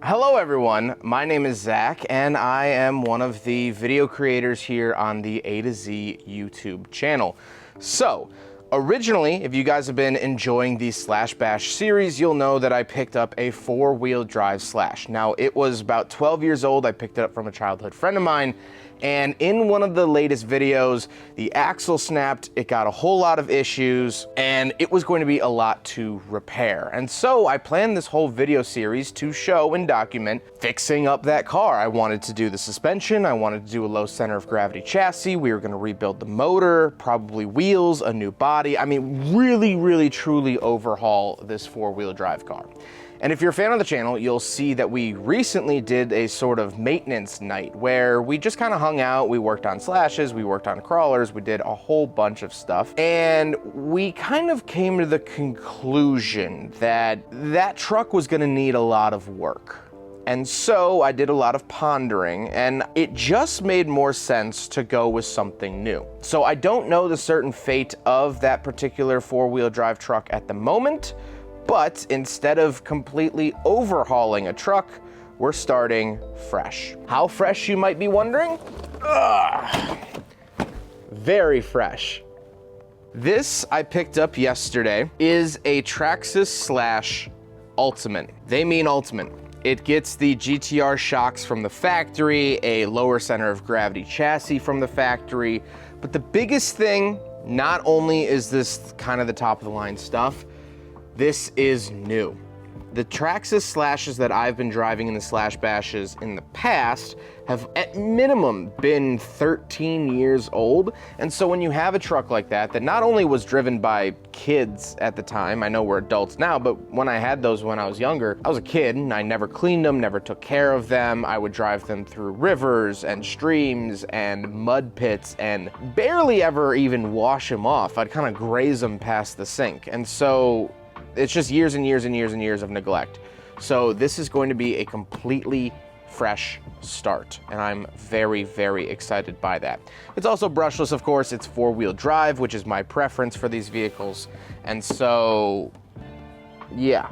Hello everyone, my name is Zach and I am one of the video creators here on the A to Z YouTube channel. So, originally, if you guys have been enjoying the Slash Bash series, you'll know that I picked up a four-wheel drive Slash. Now, it was about 12 years old, I picked it up from a childhood friend of mine, and in one of the latest videos, the axle snapped, it got a whole lot of issues, and it was going to be a lot to repair. And so I planned this whole video series to show and document fixing up that car. I wanted to do the suspension, I wanted to do a low center of gravity chassis, we were gonna rebuild the motor, probably wheels, a new body. I mean, really, truly overhaul this four-wheel drive car. And if you're a fan of the channel, you'll see that we recently did a sort of maintenance night where we just kind of hung out, we worked on slashes, we worked on crawlers, we did a whole bunch of stuff. And we kind of came to the conclusion that that truck was gonna need a lot of work. And so I did a lot of pondering, and it just made more sense to go with something new. So I don't know the certain fate of that particular four-wheel drive truck at the moment, but instead of completely overhauling a truck, we're starting fresh. How fresh, you might be wondering? Very fresh. This I picked up yesterday is a Traxxas Slash Ultimate. They mean Ultimate. It gets the GTR shocks from the factory, a lower center of gravity chassis from the factory, but the biggest thing, not only is this kind of the top of the line stuff, this is new. The Traxxas Slashes that I've been driving in the Slash Bashes in the past have at minimum been 13 years old. And so when you have a truck like that, that not only was driven by kids at the time, I know we're adults now, but when I had those when I was younger, I was a kid and I never cleaned them, never took care of them. I would drive them through rivers and streams and mud pits and barely ever even wash them off. I'd kind of graze them past the sink. And so it's just years and years and years and years of neglect. So this is going to be a completely fresh start, and I'm very excited by that. It's also brushless, of course. It's four-wheel drive, which is my preference for these vehicles. And so, yeah,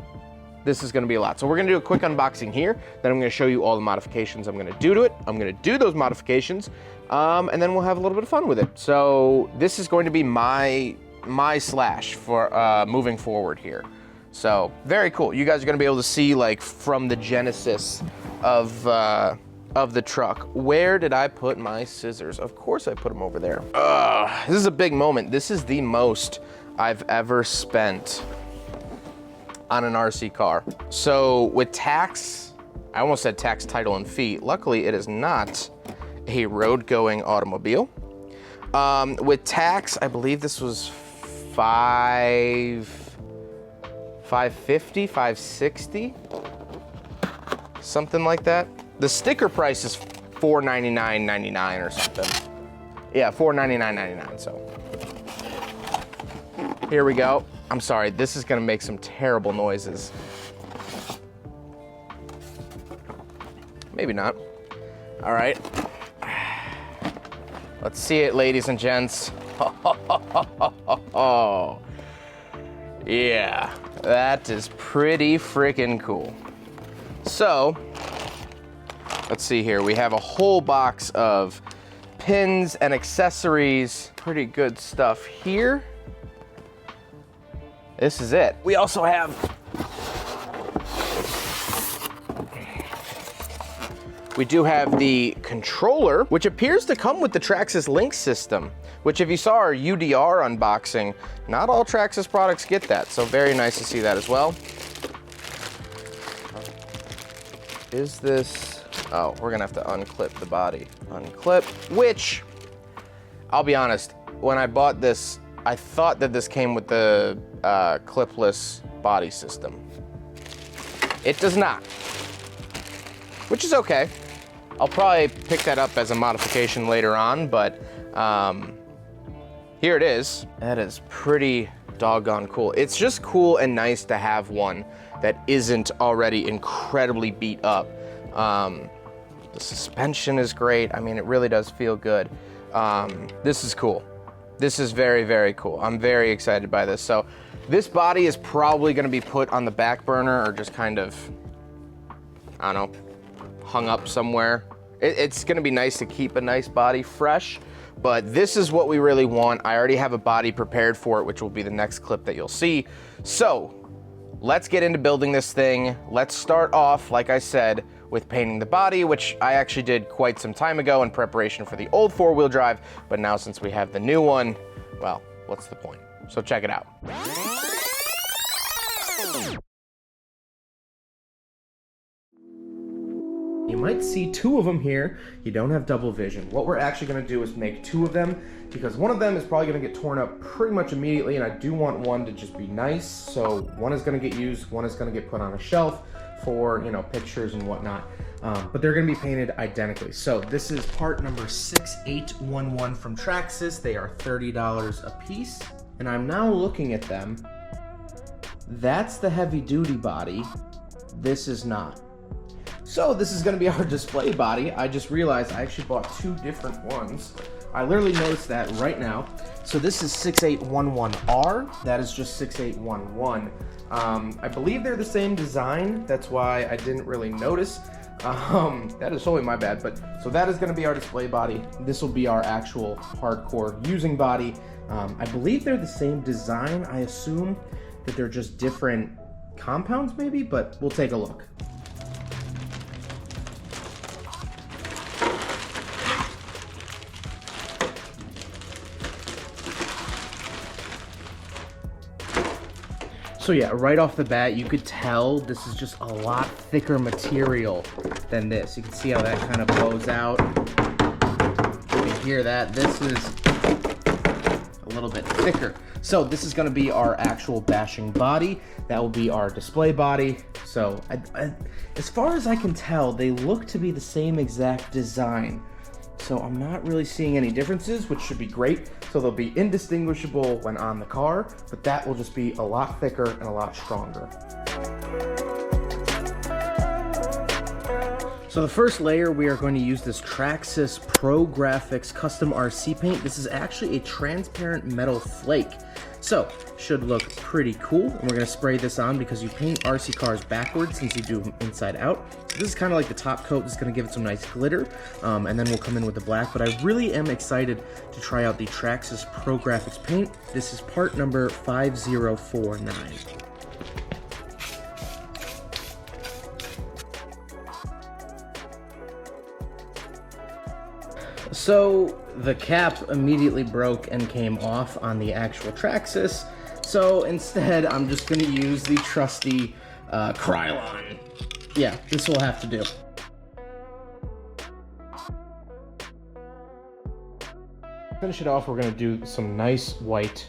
this is gonna be a lot. So we're gonna do a quick unboxing here, then I'm gonna show you all the modifications I'm gonna do to it. I'm gonna do those modifications, and then we'll have a little bit of fun with it. So this is going to be my Slash for moving forward here. So very cool. You guys are gonna be able to see like from the genesis of the truck. Where did I put my scissors? Of course I put them over there. This is a big moment. This is the most I've ever spent on an RC car. So with tax, I almost said tax, title, and fee. Luckily it is not a road-going automobile. With tax, I believe this was $550, $560, something like that. The sticker price is $499.99 or something. Yeah, $499.99, so. Here we go. I'm sorry, this is gonna make some terrible noises. Maybe not. All right. Let's see it, ladies and gents. Yeah, that is pretty freaking cool. So, let's see here. We have a whole box of pins and accessories. Pretty good stuff here. This is it. We also have the controller, which appears to come with the Traxxas Link system, which if you saw our UDR unboxing, not all Traxxas products get that, so very nice to see that as well. Is this, oh, we're gonna have to unclip the body. Unclip, which, I'll be honest, when I bought this, I thought that this came with the clipless body system. It does not, which is okay. I'll probably pick that up as a modification later on, but here it is. That is pretty doggone cool. It's just cool and nice to have one that isn't already incredibly beat up. The suspension is great. I mean, it really does feel good. This is cool. This is very cool. I'm very excited by this. So this body is probably gonna be put on the back burner or just kind of I don't know, hung up somewhere. It's gonna be nice to keep a nice body fresh, but this is what we really want. I already have a body prepared for it, which will be the next clip that you'll see. So let's get into building this thing. Let's start off, like I said, with painting the body, which I actually did quite some time ago in preparation for the old four-wheel drive, but now since we have the new one, well, what's the point? So check it out. You might see two of them here. You don't have double vision. What we're actually gonna do is make two of them because one of them is probably gonna get torn up pretty much immediately, and I do want one to just be nice. So one is gonna get used, one is gonna get put on a shelf for, you know, pictures and whatnot. But they're gonna be painted identically. So this is part number 6811 from Traxxas. They are $30 a piece. And I'm now looking at them. That's the heavy duty body. This is not. So this is gonna be our display body. I just realized I actually bought two different ones. I literally noticed that right now. So this is 6811R, that is just 6811. I believe they're the same design, that's why I didn't really notice. That is totally my bad, but so that is gonna be our display body. This will be our actual hardcore using body. I believe they're the same design. I assume that they're just different compounds maybe, but we'll take a look. So yeah, right off the bat, you could tell this is just a lot thicker material than this. You can see how that kind of blows out. You can hear that. This is a little bit thicker. So this is gonna be our actual bashing body. That will be our display body. So as far as I can tell, they look to be the same exact design. So I'm not really seeing any differences, which should be great. So they'll be indistinguishable when on the car, but that will just be a lot thicker and a lot stronger. So the first layer, we are going to use this Traxxas Pro Graphics Custom RC paint. This is actually a transparent metal flake. So, should look pretty cool. And we're gonna spray this on because you paint RC cars backwards since you do them inside out. So this is kind of like the top coat. This is gonna give it some nice glitter. And then we'll come in with the black. But I really am excited to try out the Traxxas Pro Graphics paint. This is part number 5049. So the cap immediately broke and came off on the actual Traxxas. So instead, I'm just gonna use the trusty Krylon. Yeah, this will have to do. Finish it off, we're gonna do some nice white,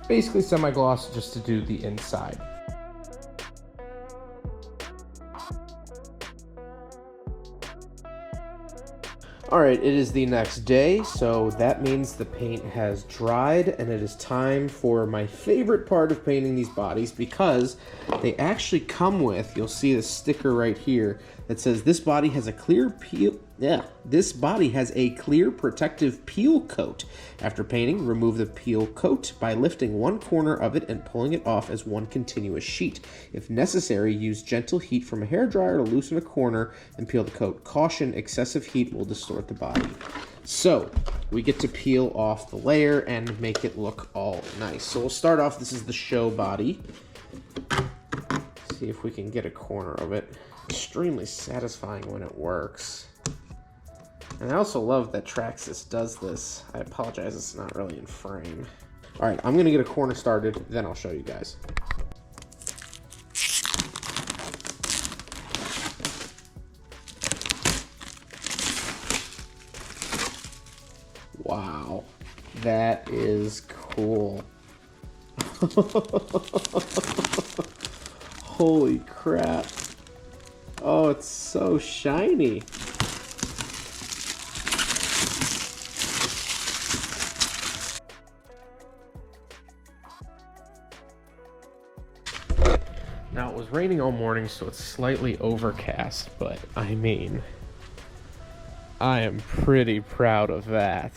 basically semi-gloss just to do the inside. All right, it is the next day, so that means the paint has dried and it is time for my favorite part of painting these bodies because they actually come with, you'll see the sticker right here that says this body has a clear peel. Yeah, this body has a clear protective peel coat. After painting, remove the peel coat by lifting one corner of it and pulling it off as one continuous sheet. If necessary, use gentle heat from a hairdryer to loosen a corner and peel the coat. Caution, excessive heat will distort the body. So, we get to peel off the layer and make it look all nice. So we'll start off, this is the show body. See if we can get a corner of it. Extremely satisfying when it works. And I also love that Traxxas does this. I apologize, it's not really in frame. All right, I'm gonna get a corner started, then I'll show you guys. Wow, that is cool. Holy crap. Oh, it's so shiny. Now, it was raining all morning, so it's slightly overcast, but I mean, I am pretty proud of that.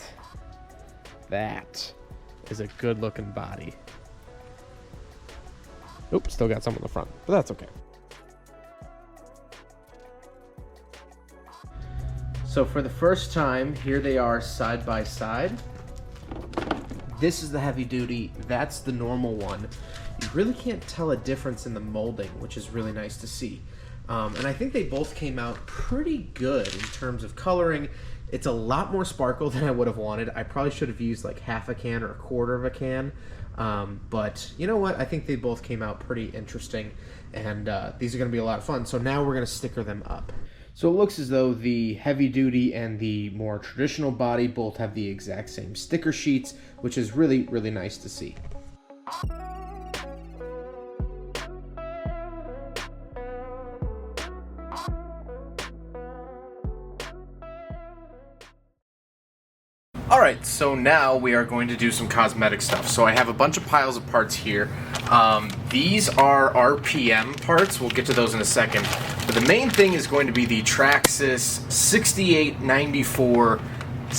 That is a good looking body. Oops, still got some on the front, but that's okay. So for the first time, here they are side by side. This is the heavy duty, that's the normal one. You really can't tell a difference in the molding, which is really nice to see. And I think they both came out pretty good in terms of coloring. It's a lot more sparkle than I would have wanted. I probably should have used like half a can or a quarter of a can. But you know what? I think they both came out pretty interesting, and these are going to be a lot of fun. So now we're going to sticker them up. So it looks as though the heavy duty and the more traditional body both have the exact same sticker sheets, which is really, really nice to see. Alright, so now we are going to do some cosmetic stuff. So I have a bunch of piles of parts here. These are RPM parts. We'll get to those in a second. But the main thing is going to be the Traxxas 6894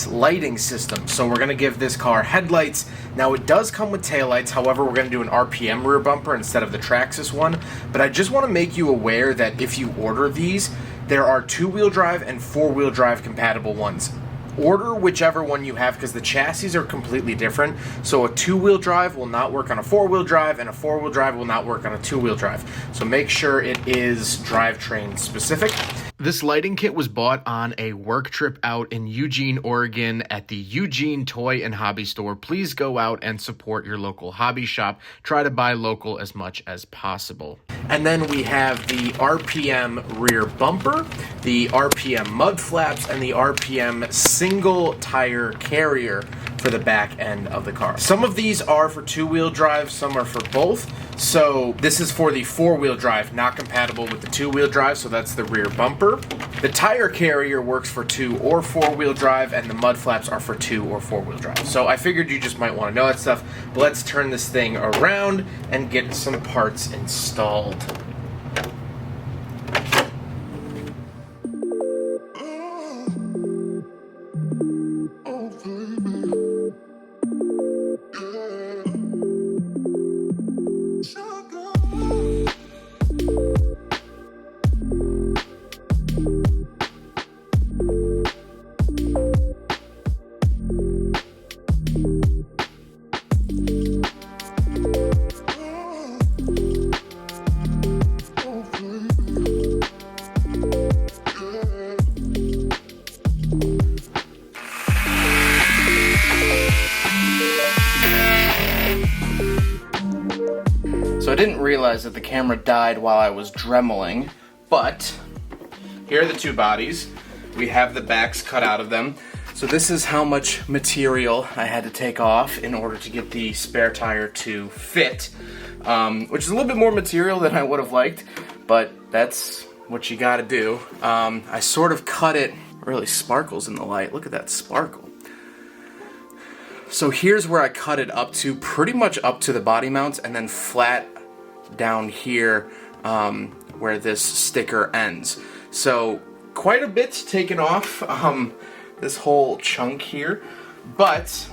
lighting system. So we're going to give this car headlights. Now it does come with taillights, however we're going to do an RPM rear bumper instead of the Traxxas one. But I just want to make you aware that if you order these, there are 2-wheel drive and 4-wheel drive compatible ones. Order whichever one you have because the chassis are completely different. So a 2-wheel drive will not work on a 4-wheel drive, and a 4-wheel drive will not work on a 2-wheel drive. So make sure it is drivetrain specific. This lighting kit was bought on a work trip out in Eugene, Oregon at the Eugene Toy and Hobby Store. Please go out and support your local hobby shop. Try to buy local as much as possible. And then we have the RPM rear bumper, the RPM mud flaps, and the RPM single tire carrier for the back end of the car. Some of these are for 2-wheel drive, some are for both. So this is for the 4-wheel drive, not compatible with the 2-wheel drive, so that's the rear bumper. The tire carrier works for 2 or 4-wheel drive, and the mud flaps are for 2 or 4-wheel drive. So I figured you just might want to know that stuff. But let's turn this thing around and get some parts installed. So I didn't realize that the camera died while I was dremeling, but here are the two bodies. We have the backs cut out of them. So this is how much material I had to take off in order to get the spare tire to fit, which is a little bit more material than I would have liked, but that's what you gotta do. I sort of cut it, really sparkles in the light. Look at that sparkle. So here's where I cut it up to, pretty much up to the body mounts, and then flat down here where this sticker ends. So quite a bit taken off this whole chunk here, but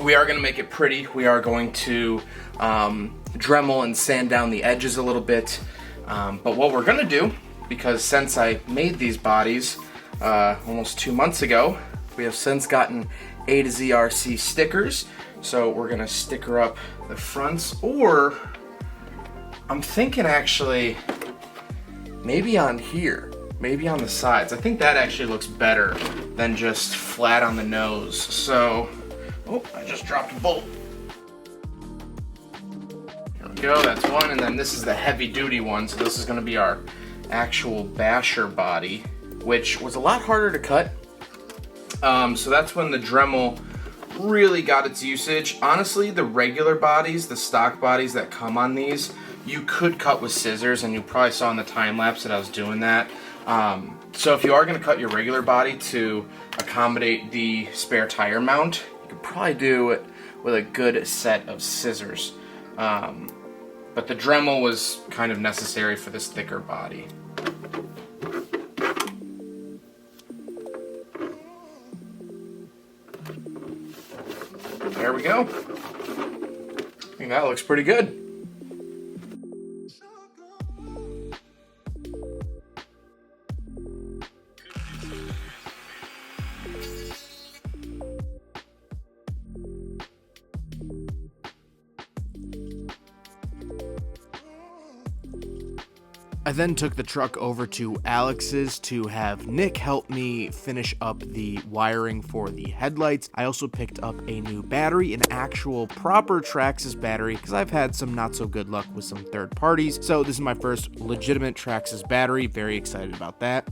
we are going to make it pretty. We are going to Dremel and sand down the edges a little bit, but what we're going to do, because since I made these bodies almost 2 months ago, we have since gotten A to Z RC stickers, so we're gonna sticker up the fronts, or I'm thinking actually maybe on here, maybe on the sides. I think that actually looks better than just flat on the nose. So, oh, I just dropped a bolt. There we go, that's one, and then this is the heavy duty one, so this is gonna be our actual basher body, which was a lot harder to cut. So that's when the Dremel really got its usage. Honestly, the regular bodies, the stock bodies that come on these, you could cut with scissors, and you probably saw in the time lapse that I was doing that. So if you are going to cut your regular body to accommodate the spare tire mount, you could probably do it with a good set of scissors. But the Dremel was kind of necessary for this thicker body. There we go. I think that looks pretty good. I then took the truck over to Alex's to have Nick help me finish up the wiring for the headlights. I also picked up a new battery, an actual proper Traxxas battery, because I've had some not so good luck with some third parties. So this is my first legitimate Traxxas battery. Very excited about that.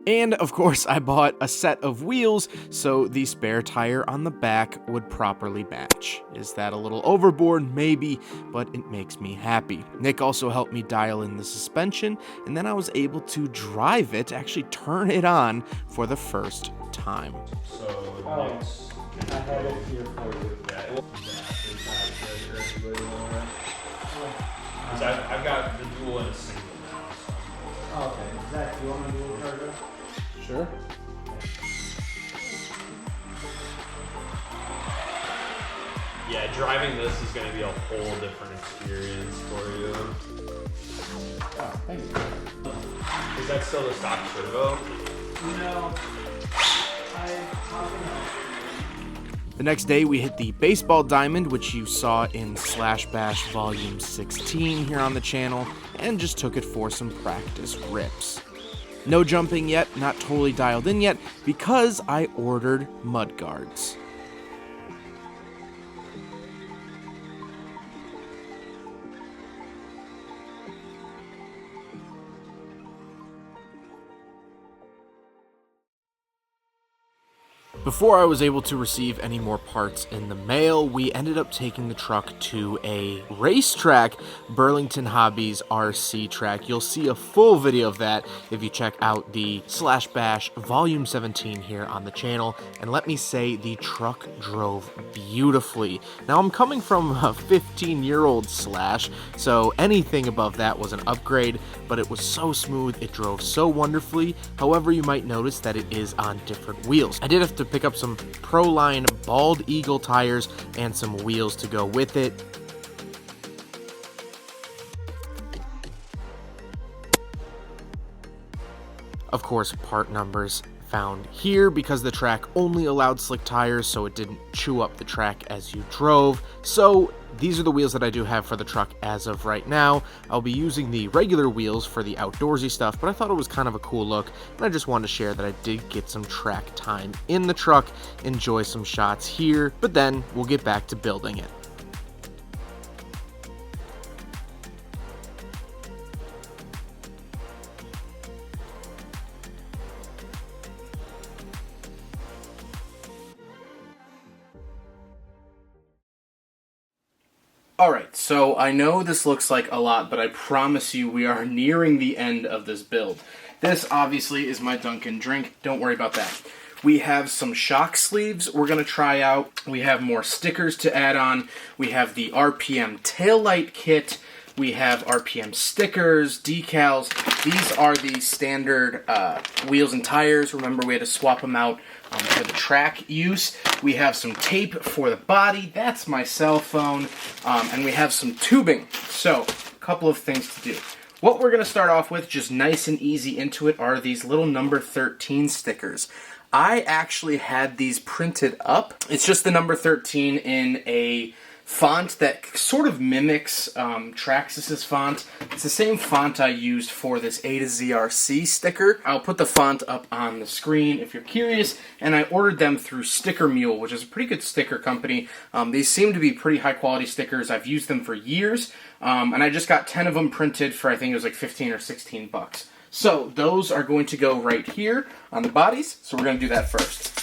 And of course, I bought a set of wheels so the spare tire on the back would properly match. Is that a little overboard? Maybe, but it makes me happy. Nick also helped me dial in the suspension, and then I was able to drive it, actually turn it on for the first time. So next, I have it here for you. I've got the dual and a single now. So. Okay, Zach, do you want a dual charger? Sure. Yeah, driving this is going to be a whole different experience for you. Oh, thank you. Is that still the stock turbo? No. The next day, we hit the baseball diamond, which you saw in Slash Bash Volume 16 here on the channel, and just took it for some practice rips. No jumping yet, not totally dialed in yet, because I ordered mud guards. Before I was able to receive any more parts in the mail, we ended up taking the truck to a racetrack, Burlington Hobbies RC track. You'll see a full video of that if you check out the Slash Bash Volume 17 here on the channel. And let me say, the truck drove beautifully. Now, I'm coming from a 15-year-old Slash, so anything above that was an upgrade, but it was so smooth, it drove so wonderfully. However, you might notice that it is on different wheels. I did have to pick up some Proline Bald Eagle tires and some wheels to go with it. Of course, part numbers found here because the track only allowed slick tires, so it didn't chew up the track as you drove. So these are the wheels that I do have for the truck as of right now. I'll be using the regular wheels for the outdoorsy stuff, but I thought it was kind of a cool look, and I just wanted to share that I did get some track time in the truck, enjoy some shots here, but then we'll get back to building it. Alright, so I know this looks like a lot, but I promise you we are nearing the end of this build. This obviously is my Dunkin' drink, don't worry about that. We have some shock sleeves we're going to try out, we have more stickers to add on, we have the RPM taillight kit, we have RPM stickers, decals. These are the standard wheels and tires. Remember, we had to swap them out for the track use. We have some tape for the body. That's my cell phone. And we have some tubing. So, a couple of things to do. What we're going to start off with, just nice and easy into it, are these little number 13 stickers. I actually had these printed up. It's just the number 13 in a font that sort of mimics Traxxas' font. It's the same font I used for this A to ZRC sticker. I'll put the font up on the screen if you're curious, and I ordered them through Sticker Mule, which is a pretty good sticker company. These seem to be pretty high quality stickers. I've used them for years, and I just got 10 of them printed for, I think it was like 15 or 16 bucks. So those are going to go right here on the bodies, so we're going to do that first.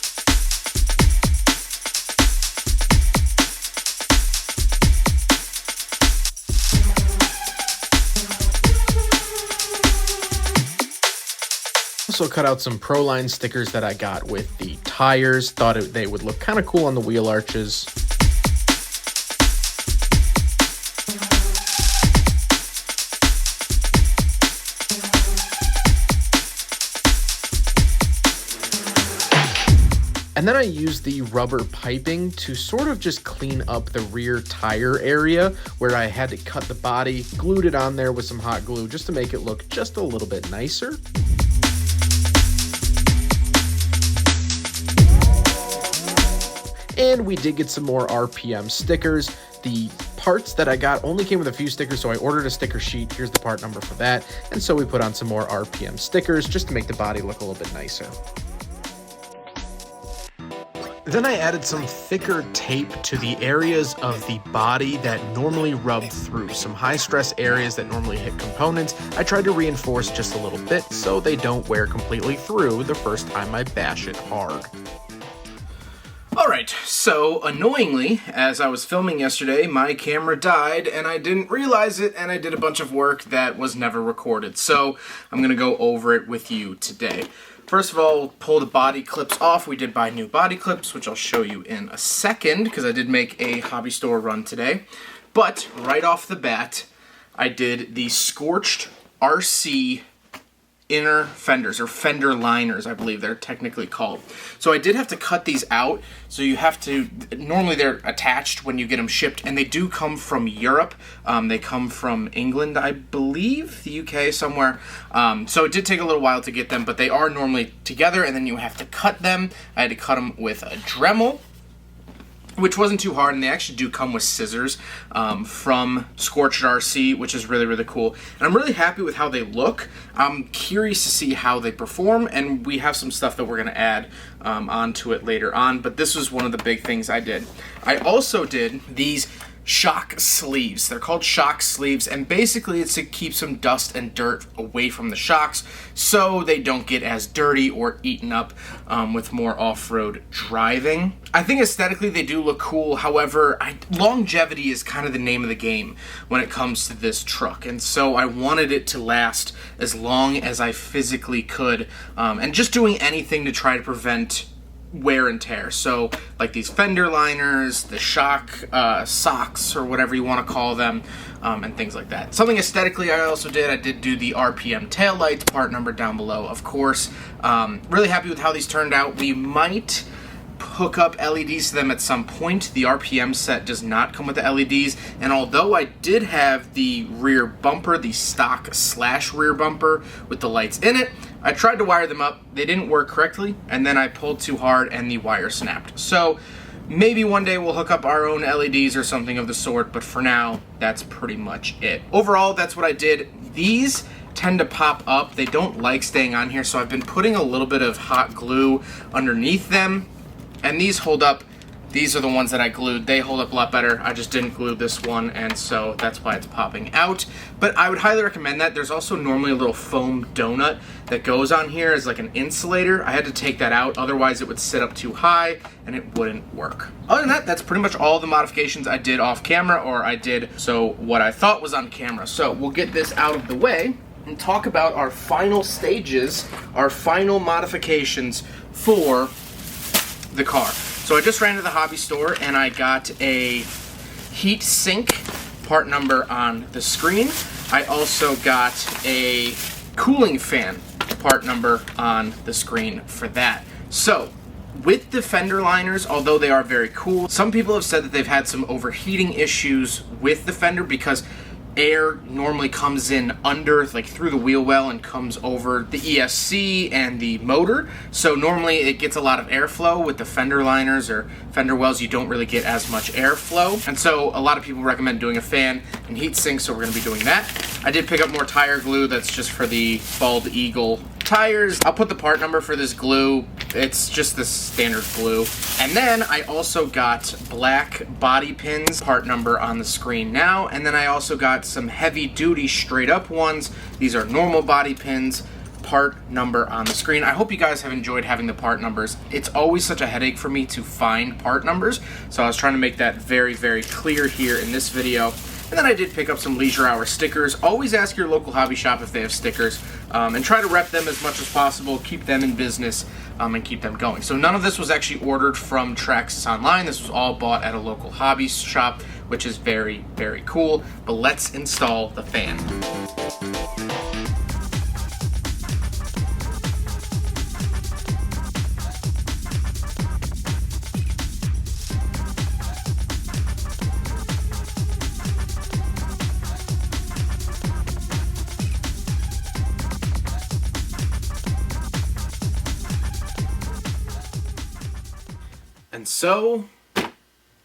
Also cut out some Proline stickers that I got with the tires. Thought they would look kind of cool on the wheel arches. And And then I used the rubber piping to sort of just clean up the rear tire area where I had to cut the body, glued it on there with some hot glue just to make it look just a little bit nicer. And we did get some more RPM stickers. The parts that I got only came with a few stickers, so I ordered a sticker sheet. Here's the part number for that. And so we put on some more RPM stickers just to make the body look a little bit nicer. Then I added some thicker tape to the areas of the body that normally rub through. Some high stress areas that normally hit components. I tried to reinforce just a little bit so they don't wear completely through the first time I bash it hard. Alright, so annoyingly, as I was filming yesterday, my camera died and I didn't realize it, and I did a bunch of work that was never recorded. So I'm going to go over it with you today. First of all, pull the body clips off. We did buy new body clips, which I'll show you in a second, because I did make a hobby store run today. But right off the bat, I did the Scorched RC inner fenders, or fender liners, I believe they're technically called. So I did have to cut these out. So you have to, normally they're attached when you get them shipped, and they do come from Europe. They come from England, I believe, the UK somewhere. So it did take a little while to get them, but they are normally together, and then you have to cut them. I had to cut them with a Dremel, which wasn't too hard, and they actually do come with scissors from Scorched RC, which is really, really cool. And I'm really happy with how they look. I'm curious to see how they perform, and we have some stuff that we're going to add onto it later on, but this was one of the big things I did. I also did these shock sleeves. They're called shock sleeves, and basically it's to keep some dust and dirt away from the shocks so they don't get as dirty or eaten up with more off-road driving. I think aesthetically they do look cool. However, longevity is kind of the name of the game when it comes to this truck, and so I wanted it to last as long as I physically could, and just doing anything to try to prevent wear and tear. So like these fender liners, the shock socks, or whatever you want to call them, and things like that. Something aesthetically I also did, I did do the RPM taillights, part number down below, of course. Really happy with how these turned out. We might hook up LEDs to them at some point. The RPM set does not come with the LEDs, and although I did have the rear bumper, the stock Slash rear bumper with the lights in it, I tried to wire them up, they didn't work correctly, and then I pulled too hard and the wire snapped. So maybe one day we'll hook up our own LEDs or something of the sort, but for now, that's pretty much it. Overall, that's what I did. These tend to pop up, they don't like staying on here, so I've been putting a little bit of hot glue underneath them, and these hold up. These are the ones that I glued. They hold up a lot better. I just didn't glue this one, and so that's why it's popping out. But I would highly recommend that. There's also normally a little foam donut that goes on here as like an insulator. I had to take that out, otherwise it would sit up too high and it wouldn't work. Other than that, that's pretty much all the modifications I did off camera, or I did so what I thought was on camera. So we'll get this out of the way and talk about our final stages, our final modifications for the car. So I just ran to the hobby store and I got a heat sink, part number on the screen. I also got a cooling fan, part number on the screen for that. So with the fender liners, although they are very cool, some people have said that they've had some overheating issues with the fender because air normally comes in under, like through the wheel well, and comes over the ESC and the motor. So normally it gets a lot of airflow. With the fender liners or fender wells, you don't really get as much airflow. And so a lot of people recommend doing a fan and heat sink, so we're going to be doing that. I did pick up more tire glue. That's just for the Bald Eagle tires. I'll put the part number for this glue. It's just the standard glue. And then I also got black body pins, part number on the screen now. And then I also got some heavy duty straight up ones. These are normal body pins, part number on the screen. I hope you guys have enjoyed having the part numbers. It's always such a headache for me to find part numbers, so I was trying to make that very, very clear here in this video. And then I did pick up some Leisure Hour stickers. Always ask your local hobby shop if they have stickers, and try to rep them as much as possible, keep them in business, and keep them going. So none of this was actually ordered from Traxxas online. This was all bought at a local hobby shop, which is very, very cool. But let's install the fan. And so,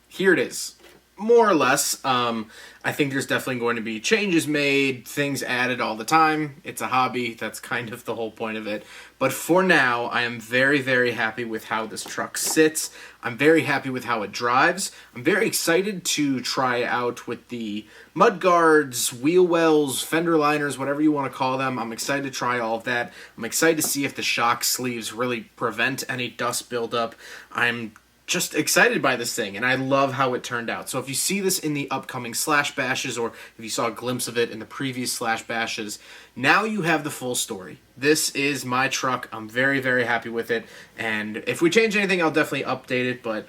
here it is. More or less. I think there's definitely going to be changes made, things added all the time. It's a hobby. That's kind of the whole point of it. But for now, I am very, very happy with how this truck sits. I'm very happy with how it drives. I'm very excited to try out with the mud guards, wheel wells, fender liners, whatever you want to call them. I'm excited to try all of that. I'm excited to see if the shock sleeves really prevent any dust buildup. I'm just excited by this thing, and I love how it turned out. So if you see this in the upcoming Slash Bashes, or if you saw a glimpse of it in the previous Slash Bashes, now you have the full story. This is my truck. I'm very, very happy with it, and if we change anything, I'll definitely update it, but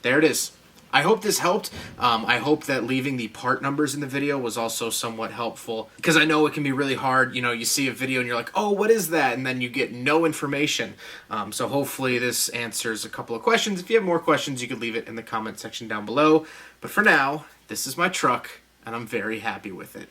there it is. I hope this helped. I hope that leaving the part numbers in the video was also somewhat helpful, because I know it can be really hard. You know, you see a video and you're like, oh, what is that? And then you get no information. So hopefully this answers a couple of questions. If you have more questions, you could leave it in the comment section down below. But for now, this is my truck, and I'm very happy with it.